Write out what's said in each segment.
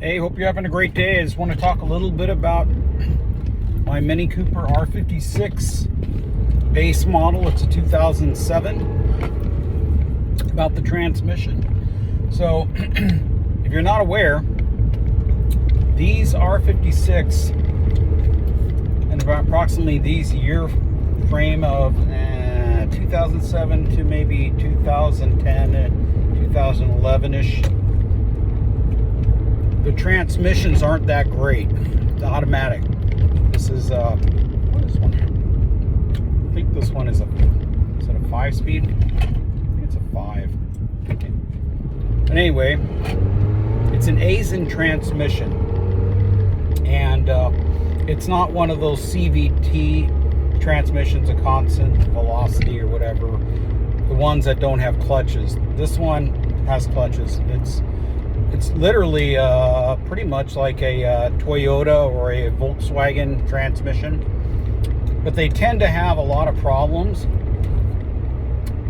Hey, hope you're having a great day. I just want to talk a little bit about my Mini Cooper R56 base model. It's a 2007. About the transmission. So, if you're not aware, these R56 and about approximately these year frame of 2007 to maybe 2010, 2011-ish. The transmissions aren't that great. It's automatic. This is what is one? I think this one is it a 5-speed? I think it's a 5. Okay. But anyway, it's an Aisin transmission, and it's not one of those CVT transmissions, a constant velocity or whatever. The ones that don't have clutches. This one has clutches. It's literally pretty much like a Toyota or a Volkswagen transmission, but they tend to have a lot of problems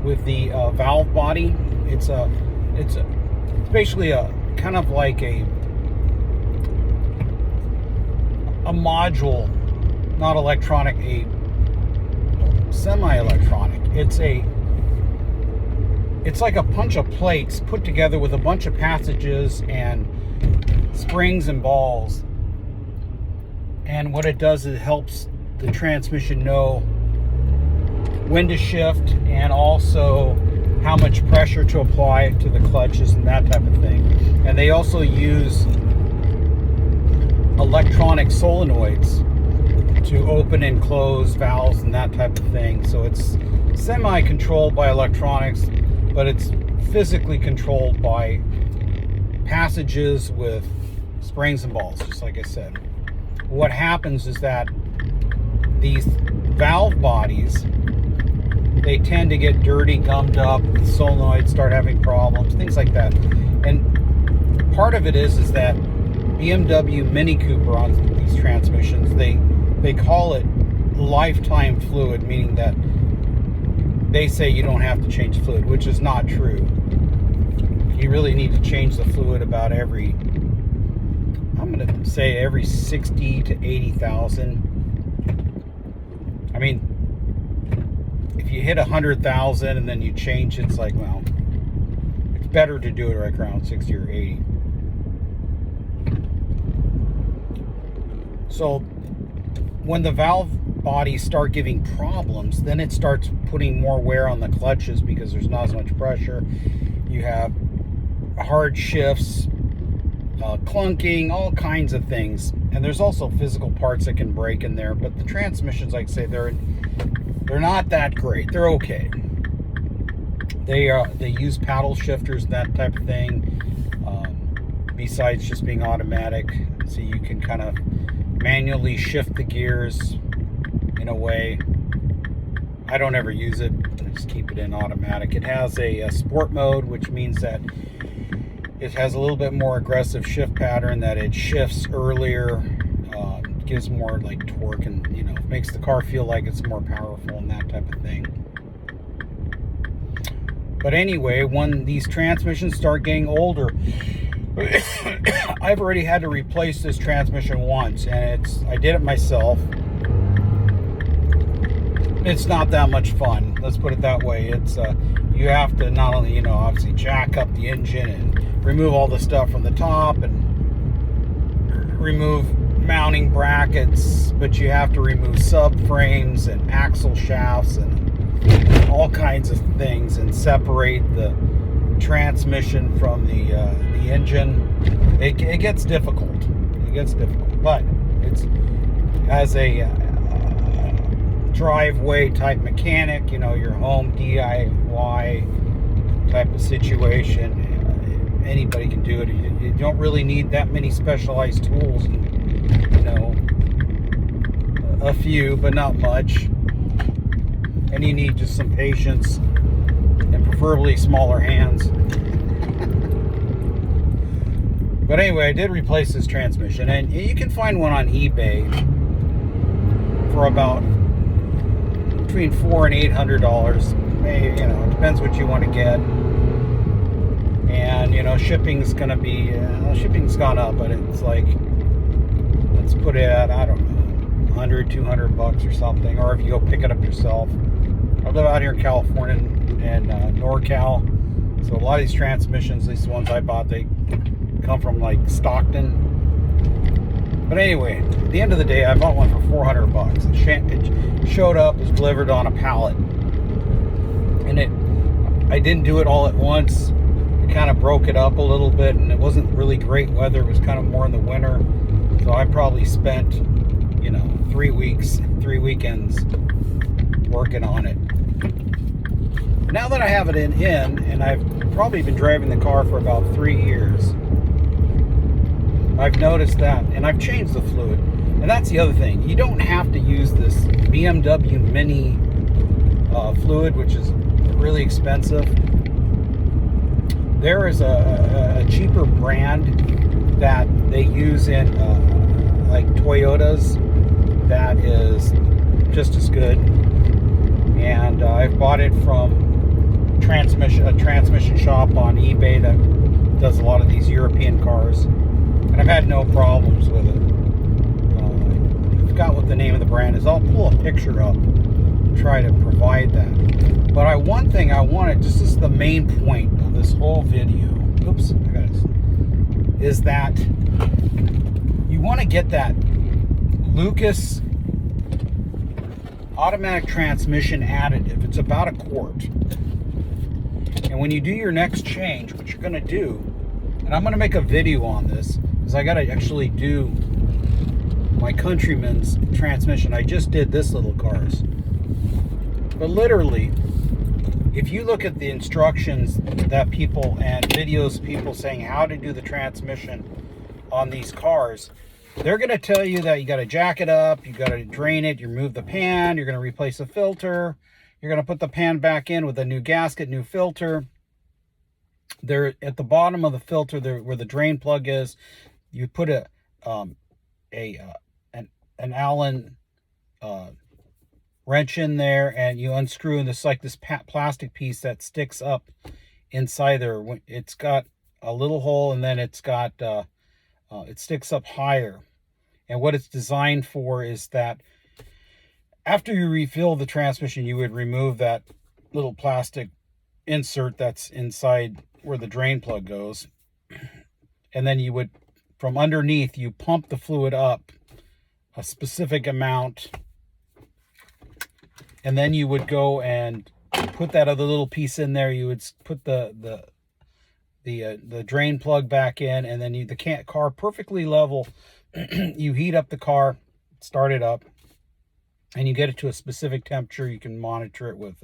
with the valve body. It's basically a kind of like a module, not electronic, a semi-electronic. It's like a bunch of plates put together with a bunch of passages and springs and balls. And what it does is it helps the transmission know when to shift and also how much pressure to apply to the clutches and that type of thing. And they also use electronic solenoids to open and close valves and that type of thing. So it's semi-controlled by electronics, but it's physically controlled by passages with springs and balls, just like I said. What happens is that these valve bodies, they tend to get dirty, gummed up, solenoids start having problems, things like that. And part of it is that BMW Mini Cooper on these transmissions, they call it lifetime fluid, meaning that they say you don't have to change fluid, which is not true. You really need to change the fluid about every 60 to 80,000. I mean, if you hit 100,000 and then you change, it's like, well, it's better to do it right around 60 or 80. So when the valve bodies start giving problems, then it starts putting more wear on the clutches because there's not as much pressure. You have hard shifts, clunking, all kinds of things. And there's also physical parts that can break in there, but the transmissions, like I say, they're not that great. They're okay. They use paddle shifters and that type of thing, besides just being automatic. So you can kind of manually shift the gears in a way. I don't ever use it. I just keep it in automatic. It has a sport mode, which means that it has a little bit more aggressive shift pattern, that it shifts earlier, gives more like torque, and makes the car feel like it's more powerful and that type of thing. But anyway, when these transmissions start getting older, I've already had to replace this transmission once, and I did it myself. It's not that much fun, let's put it that way. It's you have to not only obviously jack up the engine and remove all the stuff from the top and remove mounting brackets, but you have to remove subframes and axle shafts and all kinds of things, and separate the transmission from the engine. It gets difficult. But it's as a driveway type mechanic, your home DIY type of situation. Anybody can do it. You don't really need that many specialized tools. A few, but not much. And you need just some patience and preferably smaller hands. But anyway, I did replace this transmission, and you can find one on eBay for about between $400 and $800. Maybe, it depends what you want to get. And you know, shipping's gonna be shipping's gone up, but it's like, let's put it at, I don't know, 100, 200 bucks or something. Or if you go pick it up yourself. I live out here in California and NorCal, so a lot of these transmissions, at least the ones I bought, they come from like Stockton. But anyway, at the end of the day, I bought one for 400 bucks. It showed up, was delivered on a pallet, and I didn't do it all at once. I kind of broke it up a little bit, and it wasn't really great weather. It was kind of more in the winter, so I probably spent, you know, 3 weeks, 3 weekends working on it. Now that I have it in, and I've probably been driving the car for about 3 years, I've noticed that, and I've changed the fluid. And that's the other thing. You don't have to use this BMW Mini fluid, which is really expensive. There is a cheaper brand that they use in like Toyotas that is just as good. And I've bought it from a transmission shop on eBay that does a lot of these European cars, and I've had no problems with it. I forgot what the name of the brand is. I'll pull a picture up, try to provide that. But one thing I wanted, just as the main point of this whole video, oops, I got it, is that you want to get that Lucas automatic transmission additive. It's about a quart. And when you do your next change, what you're going to do, and I'm going to make a video on this, because I got to actually do my Countryman's transmission. I just did this little car's. But literally, if you look at the instructions that people, and videos of people saying how to do the transmission on these cars, they're going to tell you that you got to jack it up, you got to drain it, you remove the pan, you're going to replace the filter, you're going to put the pan back in with a new gasket, new filter. There at the bottom of the filter, there where the drain plug is, you put an Allen wrench in there, and you unscrew, and it's like this plastic piece that sticks up inside there. It's got a little hole, and then it's got it sticks up higher. And what it's designed for is that after you refill the transmission, you would remove that little plastic insert that's inside where the drain plug goes. And then you would, from underneath, you pump the fluid up a specific amount. And then you would go and put that other little piece in there. You would put the drain plug back in, and then the car perfectly level. You heat up the car, start it up, and you get it to a specific temperature. You can monitor it with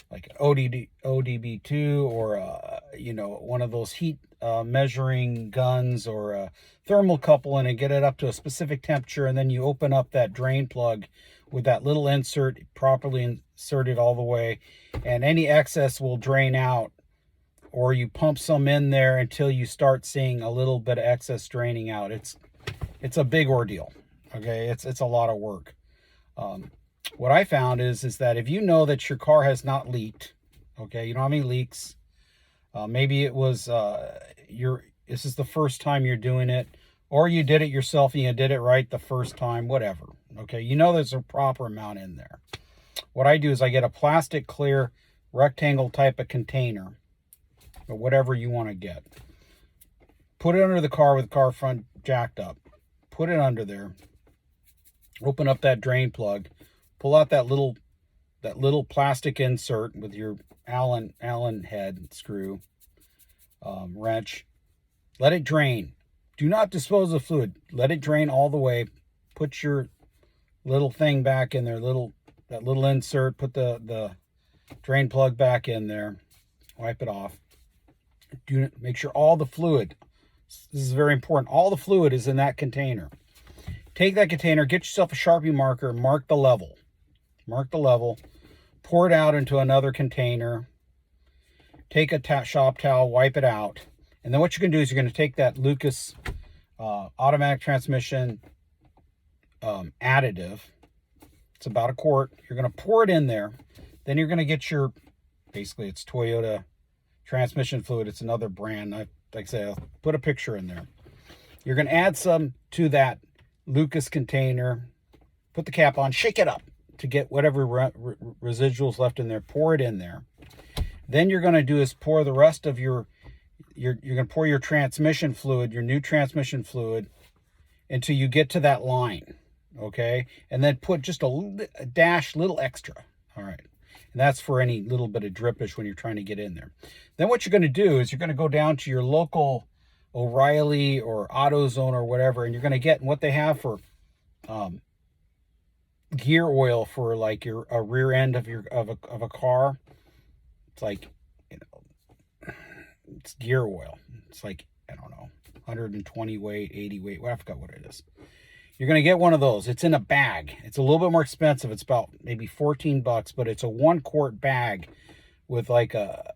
like an ODB2 or you know, one of those heat measuring guns, or a thermocouple, and get it up to a specific temperature. And then you open up that drain plug with that little insert, properly inserted all the way, and any excess will drain out. Or you pump some in there until you start seeing a little bit of excess draining out. It's a big ordeal. Okay, it's a lot of work. What I found is that if you know that your car has not leaked, okay, you don't have any leaks, maybe it was this is the first time you're doing it, or you did it yourself and you did it right the first time, whatever. Okay, you know there's a proper amount in there. What I do is I get a plastic clear rectangle type of container, or whatever you want to get. Put it under the car with the car front jacked up. Put it under there. Open up that drain plug. Pull out that little plastic insert with your Allen head screw, wrench. Let it drain. Do not dispose of fluid. Let it drain all the way. Put your little thing back in there. That little insert. Put the drain plug back in there. Wipe it off. Make sure all the fluid, this is very important, all the fluid is in that container. Take that container, get yourself a Sharpie marker, mark the level. Mark the level, pour it out into another container, take a shop towel, wipe it out. And then what you're going to do is you're going to take that Lucas automatic transmission additive. It's about a quart. You're going to pour it in there. Then you're going to get your, basically it's Toyota transmission fluid. It's another brand. Like I say, I'll put a picture in there. You're going to add some to that Lucas container. Put the cap on, shake it up to get whatever residuals left in there. Pour it in there. Then you're going to do is pour the rest of you're going to pour your transmission fluid, your new transmission fluid, until you get to that line, okay? And then put just a dash, little extra, all right? And that's for any little bit of drippage when you're trying to get in there. Then what you're going to do is you're going to go down to your local O'Reilly or AutoZone or whatever, and you're going to get what they have for gear oil for like a rear end of a car. It's like, you know, it's gear oil. It's like, I don't know, 120 weight, 80 weight. Well, I forgot what it is. You're going to get one of those. It's in a bag. It's a little bit more expensive. It's about maybe 14 bucks, but it's a 1-quart bag with like a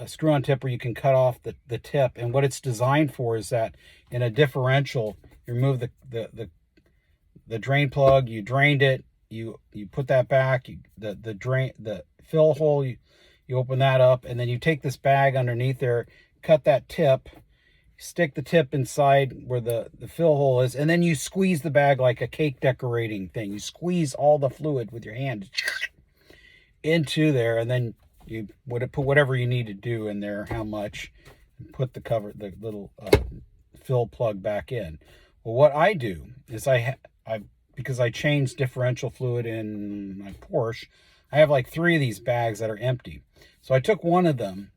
screw-on tip where you can cut off the tip. And what it's designed for is that in a differential, you remove the drain plug, you drained it, you put that back, the fill hole, you open that up, and then you take this bag underneath there, cut that tip, stick the tip inside where the fill hole is, and then you squeeze the bag like a cake decorating thing. You squeeze all the fluid with your hand into there, and then you would put whatever you need to do in there, how much, and put the little fill plug back in. Well, what I do is because I changed differential fluid in my Porsche, I have like 3 of these bags that are empty. So I took one of them,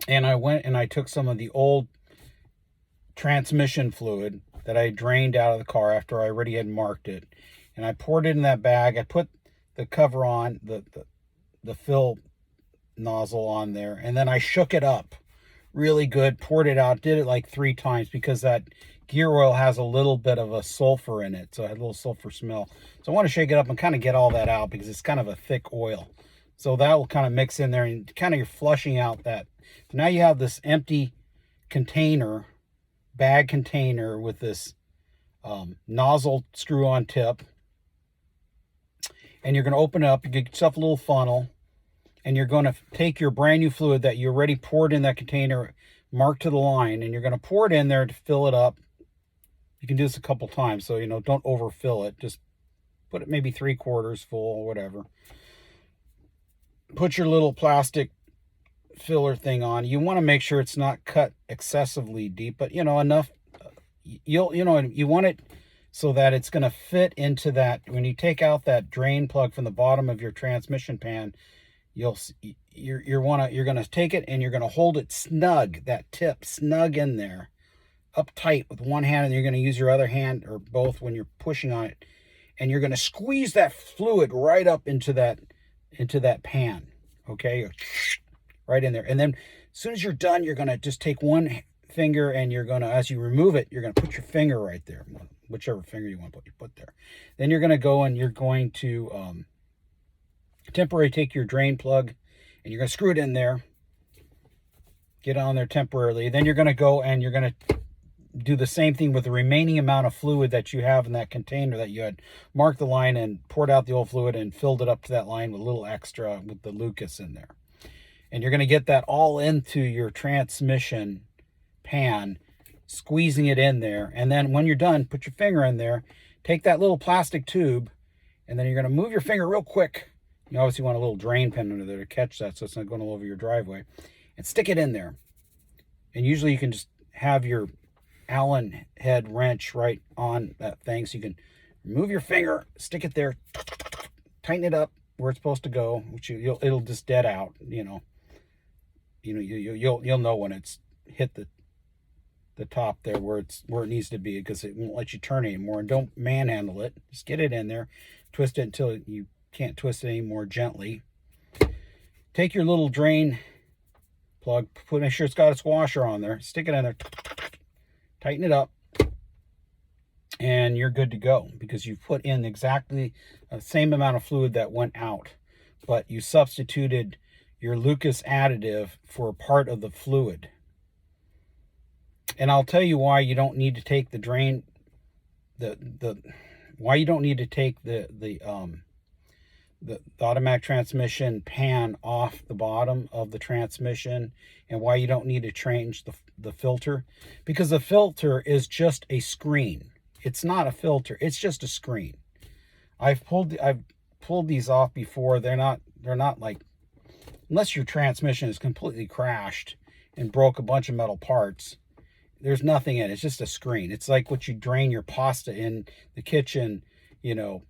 and I went and I took some of the old transmission fluid that I drained out of the car after I already had marked it, and I poured it in that bag. I put the cover on, the fill nozzle on there, and then I shook it up really good, poured it out, did it like 3 times because that gear oil has a little bit of a sulfur in it, so it had a little sulfur smell. So I want to shake it up and kind of get all that out because it's kind of a thick oil. So that will kind of mix in there, and kind of you're flushing out that. So now you have this empty container, bag container with this nozzle screw-on tip, and you're going to open it up. You get yourself a little funnel, and you're going to take your brand new fluid that you already poured in that container, marked to the line, and you're going to pour it in there to fill it up. You can do this a couple times, so, you know, don't overfill it. Just put it maybe 3/4 full or whatever. Put your little plastic filler thing on. You want to make sure it's not cut excessively deep, but, you know, enough. You want it so that it's going to fit into that. When you take out that drain plug from the bottom of your transmission pan, you're going to take it and you're going to hold it snug, that tip snug in there, uptight with one hand, and you're going to use your other hand or both when you're pushing on it, and you're going to squeeze that fluid right up into that pan, okay, right in there. And then as soon as you're done, you're going to just take one finger, and you're going to, as you remove it, you're going to put your finger right there, whichever finger you want to put there. Then you're going to go and you're going to temporarily take your drain plug, and you're going to screw it in there, get on there temporarily. Then you're going to go and you're going to do the same thing with the remaining amount of fluid that you have in that container that you had marked the line and poured out the old fluid and filled it up to that line with a little extra with the Lucas in there. And you're going to get that all into your transmission pan, squeezing it in there. And then when you're done, put your finger in there, take that little plastic tube, and then you're going to move your finger real quick. You obviously want a little drain pen under there to catch that so it's not going all over your driveway, and stick it in there. And usually you can just have your Allen head wrench right on that thing, so you can remove your finger, stick it there, tighten it up where it's supposed to go, which it'll just dead out. You'll know when it's hit the top there where it needs to be, because it won't let you turn anymore. And don't manhandle it. Just get it in there, twist it until you can't twist it anymore, gently. Take your little drain plug, make sure it's got its washer on there, stick it in there, tighten it up, and you're good to go, because you've put in exactly the same amount of fluid that went out, but you substituted your Lucas additive for part of the fluid. And I'll tell you why you don't need to take the drain, why you don't need to take the the automatic transmission pan off the bottom of the transmission, and why you don't need to change the filter. Because the filter is just a screen. It's not a filter, it's just a screen. I've pulled these off before. They're not like, unless your transmission is completely crashed and broke a bunch of metal parts, there's nothing in it. It's just a screen. It's like what you drain your pasta in the kitchen, you know,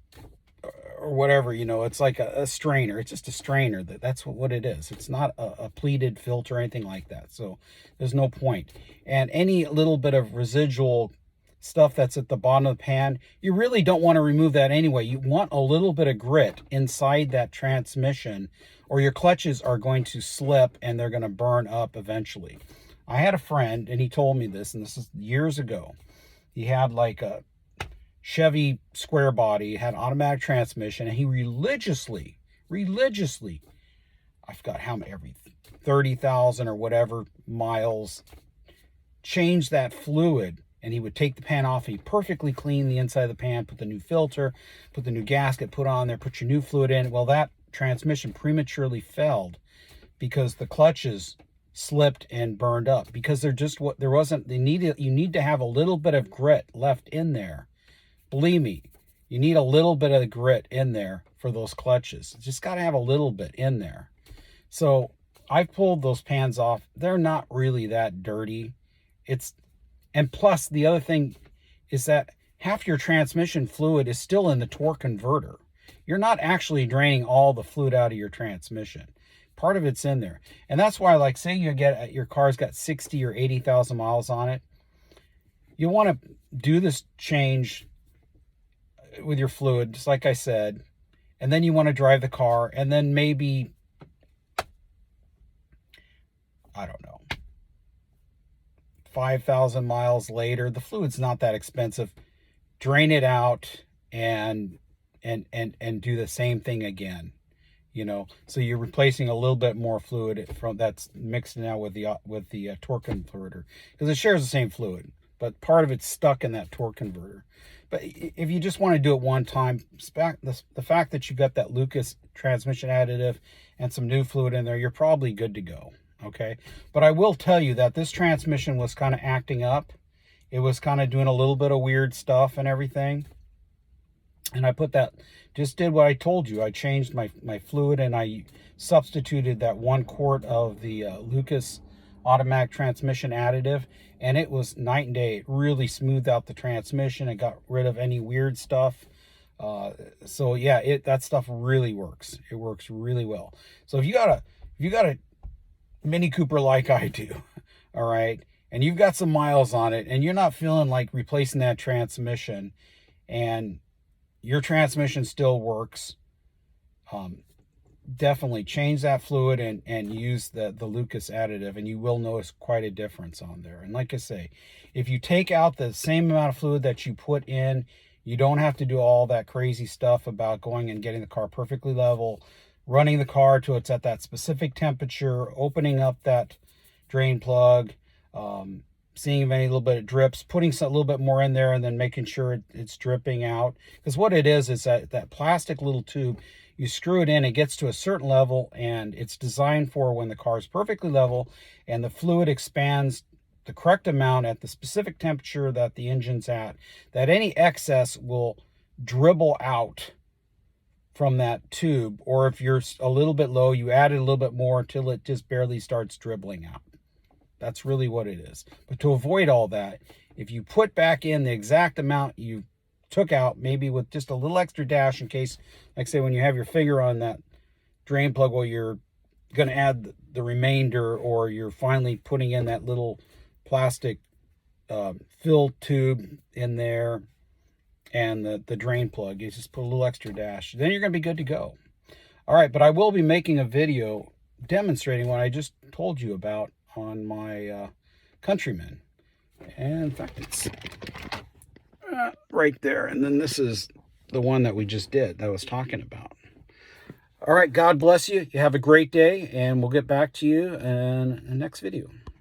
or whatever, you know. It's like a strainer. It's just a strainer. That's what it is. It's not a pleated filter or anything like that. So there's no point. And any little bit of residual stuff that's at the bottom of the pan, you really don't want to remove that anyway. You want a little bit of grit inside that transmission, or your clutches are going to slip and they're going to burn up eventually. I had a friend, and he told me this, and this is years ago. He had like a Chevy square body, had automatic transmission, and he religiously, I forgot how many, every 30,000 or whatever miles, changed that fluid. And he would take the pan off, and he'd perfectly clean the inside of the pan, put the new filter, put the new gasket, put on there, put your new fluid in. Well, that transmission prematurely failed because the clutches slipped and burned up, because they're just what there wasn't. You need to have a little bit of grit left in there. Believe me, you need a little bit of the grit in there for those clutches. You just got to have a little bit in there. So I pulled those pans off. They're not really that dirty. And plus, the other thing is that half your transmission fluid is still in the torque converter. You're not actually draining all the fluid out of your transmission. Part of it's in there. And that's why, like, say your car's got 60 or 80,000 miles on it. You want to do this change with your fluid, just like I said. And then you want to drive the car. And then maybe, I don't know, 5,000 miles later, the fluid's not that expensive. Drain it out and do the same thing again. You know, so you're replacing a little bit more fluid from that's mixed now with the torque converter, because it shares the same fluid, but part of it's stuck in that torque converter. But if you just want to do it one time, the fact that you got that Lucas transmission additive and some new fluid in there, you're probably good to go. Okay, but I will tell you that this transmission was kind of acting up. It was kind of doing a little bit of weird stuff and everything. And I just did what I told you. I changed my fluid, and I substituted that 1 quart of the Lucas automatic transmission additive, and it was night and day. It really smoothed out the transmission. It got rid of any weird stuff. So yeah, that stuff really works. It works really well. So if you got a Mini Cooper like I do, all right, and you've got some miles on it, and you're not feeling like replacing that transmission, and your transmission still works, definitely change that fluid and use the Lucas additive, and you will notice quite a difference on there. And like I say, if you take out the same amount of fluid that you put in, you don't have to do all that crazy stuff about going and getting the car perfectly level, running the car till it's at that specific temperature, opening up that drain plug, seeing if any little bit of drips, putting a little bit more in there, and then making sure it's dripping out. Because what it is that plastic little tube, you screw it in, it gets to a certain level, and it's designed for when the car is perfectly level and the fluid expands the correct amount at the specific temperature that the engine's at, that any excess will dribble out from that tube. Or if you're a little bit low, you add it a little bit more until it just barely starts dribbling out. That's really what it is. But to avoid all that, if you put back in the exact amount you took out, maybe with just a little extra dash in case, like say when you have your finger on that drain plug, well, you're going to add the remainder, or you're finally putting in that little plastic fill tube in there and the drain plug, you just put a little extra dash, then you're going to be good to go. All right, but I will be making a video demonstrating what I just told you about on my Countryman. And in fact, it's right there. And then this is the one that we just did, that I was talking about. All right, God bless you. You have a great day, and we'll get back to you in the next video.